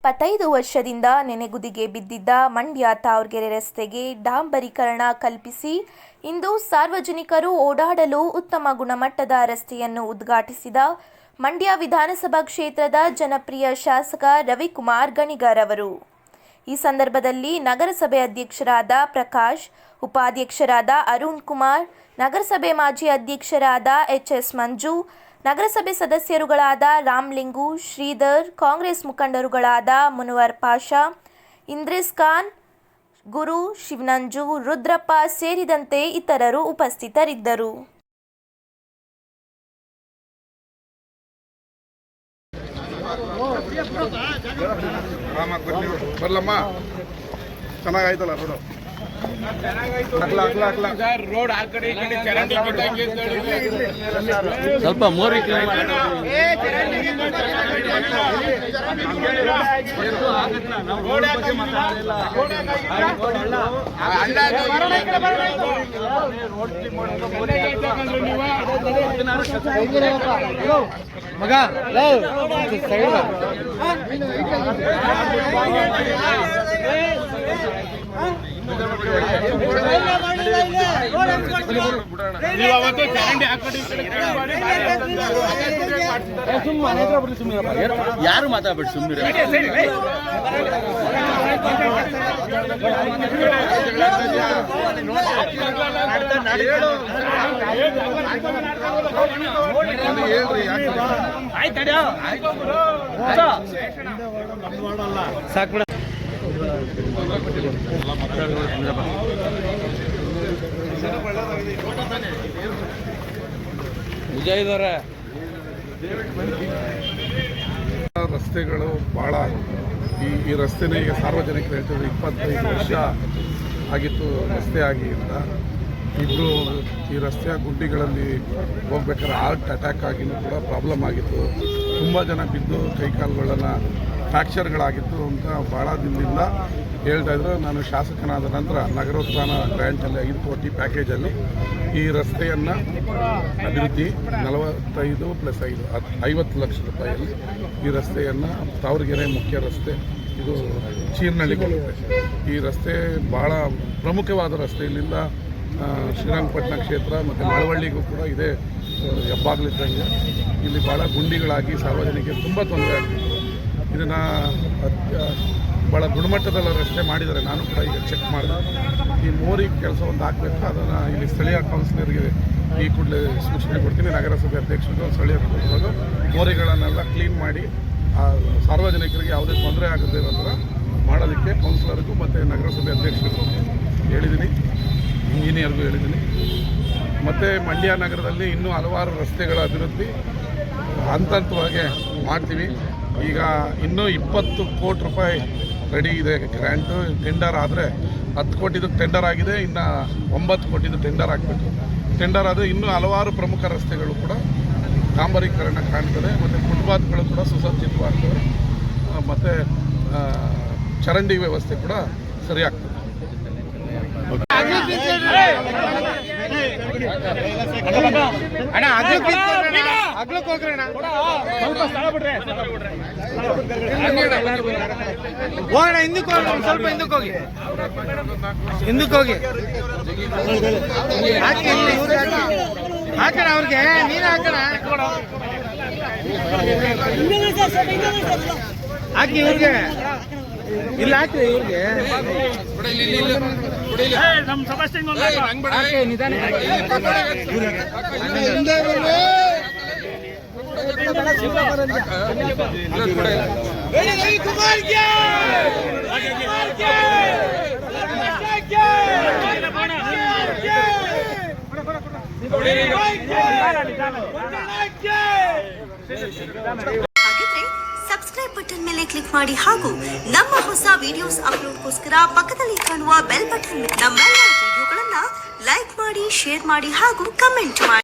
25 ವರ್ಷದಿಂದ ನೆನೆಗುದಿಗೆ ಬಿದ್ದಿದ್ದ ಮಂಡ್ಯ ತಾವರ್ಗೆರೆ ರಸ್ತೆಗೆ ಡಾಂಬರೀಕರಣ ಕಲ್ಪಿಸಿ ಇಂದು ಸಾರ್ವಜನಿಕರು ಓಡಾಡಲು ಉತ್ತಮ ಗುಣಮಟ್ಟದ ರಸ್ತೆಯನ್ನು ಉದ್ಘಾಟಿಸಿದ ಮಂಡ್ಯ ವಿಧಾನಸಭಾ ಕ್ಷೇತ್ರದ ಜನಪ್ರಿಯ ಶಾಸಕ ರವಿಕುಮಾರ್ ಗಣಿಗರ್ ಅವರು. ಈ ಸಂದರ್ಭದಲ್ಲಿ ನಗರಸಭೆ ಅಧ್ಯಕ್ಷರಾದ ಪ್ರಕಾಶ್, ಉಪಾಧ್ಯಕ್ಷರಾದ ಅರುಣ್ ಕುಮಾರ್, ನಗರಸಭೆ ಮಾಜಿ ಅಧ್ಯಕ್ಷರಾದ ಎಚ್.ಎಸ್. ಮಂಜು, ನಗರಸಭೆ ಸದಸ್ಯರುಗಳಾದ ರಾಮಲಿಂಗು, ಶ್ರೀಧರ್, ಕಾಂಗ್ರೆಸ್ ಮುಖಂಡರುಗಳಾದ ಮುನವರ್ ಪಾಷಾ, ಇಂದ್ರಿಸ್ ಖಾನ್, ಗುರು, ಶಿವನಂಜು, ರುದ್ರಪ್ಪ ಸೇರಿದಂತೆ ಇತರರು ಉಪಸ್ಥಿತರಿದ್ದರು. ಚೆನ್ನಾಗಾಯ್ತಲ್ಲ ರೋಡ್ ಆ ಕಡೆ ಸ್ವಲ್ಪ ಮೋರಿ ಮಗ ಯಾರು ಮಾತಾಡ್ಬಿಟ್ಟು ಸುಮ್ಮನೆ ಸಾಕು ರಸ್ತೆಗಳು ಬಹಳ ಈ ರಸ್ತೆನೇ ಈಗ ಸಾರ್ವಜನಿಕರು ಹೇಳ್ತಿದ್ರು 25 ವರ್ಷ ಆಗಿತ್ತು ರಸ್ತೆ ಆಗಿ ಅಂತ. ಇಬ್ಬರು ಈ ರಸ್ತೆಯ ಗುಡ್ಡಿಗಳಲ್ಲಿ ಹೋಗ್ಬೇಕಾದ್ರೆ ಹಾರ್ಟ್ ಅಟ್ಯಾಕ್ ಆಗಿನೂ ಕೂಡ ಪ್ರಾಬ್ಲಮ್ ಆಗಿತ್ತು. ತುಂಬ ಜನ ಬಿದ್ದು ಕೈಕಾಲುಗಳನ್ನು ಫ್ರ್ಯಾಕ್ಚರ್ಗಳಾಗಿತ್ತು ಅಂತ ಭಾಳ ದಿನದಿಂದ ಹೇಳ್ತಾಯಿದ್ರು. ನಾನು ಶಾಸಕನಾದ ನಂತರ ನಗರೋತ್ಥಾನ ಗ್ರ್ಯಾಂಟಲ್ಲಿ 5 ಕೋಟಿ ಪ್ಯಾಕೇಜಲ್ಲಿ ಈ ರಸ್ತೆಯನ್ನು ಅಭಿವೃದ್ಧಿ 45 + 5 50 ಲಕ್ಷ ರೂಪಾಯಿಯಲ್ಲಿ ಈ ರಸ್ತೆಯನ್ನು ತಾವರ್ಗೆರೆ ಮುಖ್ಯ ರಸ್ತೆ ಇದು ಚೀರ್ನಳ್ಳಿಗೆ ಹೋಗುತ್ತೆ. ಈ ರಸ್ತೆ ಭಾಳ ಪ್ರಮುಖವಾದ ರಸ್ತೆ. ಇಲ್ಲಿಂದ ಶ್ರೀರಂಗಪಟ್ಟಣ ಕ್ಷೇತ್ರ ಮತ್ತು ಮಳವಳ್ಳಿಗೂ ಕೂಡ ಇದೇ ಹೆಬ್ಬಾಗಿಲಿದ್ದಂಗೆ. ಇಲ್ಲಿ ಭಾಳ ಗುಂಡಿಗಳಾಗಿ ಸಾರ್ವಜನಿಕರಿಗೆ ತುಂಬ ತೊಂದರೆ ಆಗ್ತಿದೆ. ಇದನ್ನು ಭಾಳ ಗುಣಮಟ್ಟದ ರಸ್ತೆ ಮಾಡಿದ್ದಾರೆ. ನಾನು ಕೂಡ ಈಗ ಚೆಕ್ ಮಾಡಿದೆ. ಈ ಮೋರಿ ಕೆಲಸ ಒಂದು ಹಾಕಬೇಕು. ಅದನ್ನು ಇಲ್ಲಿ ಸ್ಥಳೀಯ ಕೌನ್ಸಿಲರ್ಗೆ ಈ ಕೂಡಲೇ ಸೂಚನೆ ಕೊಡ್ತೀನಿ. ನಗರಸಭೆ ಅಧ್ಯಕ್ಷರು ಸ್ಥಳೀಯ ಕೌನ್ಸಿಲರು ಮೋರಿಗಳನ್ನೆಲ್ಲ ಕ್ಲೀನ್ ಮಾಡಿ ಸಾರ್ವಜನಿಕರಿಗೆ ಯಾವುದೇ ತೊಂದರೆ ಆಗದೇ ಇರೋ ಥರ ಮಾಡೋದಕ್ಕೆ ಕೌನ್ಸಿಲರ್ಗೂ ಮತ್ತು ನಗರಸಭೆ ಅಧ್ಯಕ್ಷರಿಗೂ ಹೇಳಿದ್ದೀನಿ, ಇಂಜಿನಿಯರ್ಗೂ ಹೇಳಿದ್ದೀನಿ. ಮತ್ತು ಮಂಡ್ಯ ನಗರದಲ್ಲಿ ಇನ್ನೂ ಹಲವಾರು ರಸ್ತೆಗಳ ಅಭಿವೃದ್ಧಿ ಹಂತವಾಗಿ ಮಾಡ್ತೀವಿ. ಈಗ ಇನ್ನೂ 20 ಕೋಟಿ ರೂಪಾಯಿ ರೆಡಿ ಇದೆ ಗ್ರ್ಯಾಂಟು. ಟೆಂಡರ್ ಆದರೆ 10 ಕೋಟಿದು ಟೆಂಡರ್ ಆಗಿದೆ. ಇನ್ನು 9 ಕೋಟಿದು ಟೆಂಡರ್ ಆಗಬೇಕು. ಟೆಂಡರ್ ಆದರೆ ಇನ್ನೂ ಹಲವಾರು ಪ್ರಮುಖ ರಸ್ತೆಗಳು ಕೂಡ ಡಾಂಬರೀಕರಣ ಕಾಣ್ತದೆ. ಮತ್ತು ಫುಟ್ಪಾತ್ಗಳು ಕೂಡ ಸುಸಜ್ಜಿತವಾಗ್ತವೆ. ಮತ್ತು ಚರಂಡಿ ವ್ಯವಸ್ಥೆ ಕೂಡ ಸರಿಯಾಗ್ತದೆ. ಹೋಗೋಣ, ಹಿಂದಕ್ಕೆ ಹೋಗಿ, ಸ್ವಲ್ಪ ಹಿಂದಕ್ಕೆ ಹೋಗಿ, ಹಿಂದಕ್ಕೆ ಹೋಗಿ ಹಾಕೋಣ. ಅವ್ರಿಗೆ ನೀನು ಹಾಕೋಣ, ಹಾಕಿ ಇವ್ರಿಗೆ ಇಲ್ಲ, ಹಾಕಿ ಇವ್ರಿಗೆ ನಮ್ಮ ಸಮಸ್ಯೆ ನಿಧಾನ ಸಬ್ಸ್ಕ್ರೈಬ್ ಬಟನ್ ಮೇಲೆ ಕ್ಲಿಕ್ ಮಾಡಿ ಹಾಗೂ ನಮ್ಮ ಹೊಸ ವಿಡಿಯೋಸ್ ಅಪ್ಲೋಡ್ಗೋಸ್ಕರ ಪಕ್ಕದಲ್ಲಿ ಕಾಣುವ ಬೆಲ್ ಬಟನ್ ನಮ್ಮೆಲ್ಲ ವಿಡಿಯೋಗಳನ್ನ ಲೈಕ್ ಮಾಡಿ, ಶೇರ್ ಮಾಡಿ ಹಾಗೂ ಕಮೆಂಟ್ ಮಾಡಿ.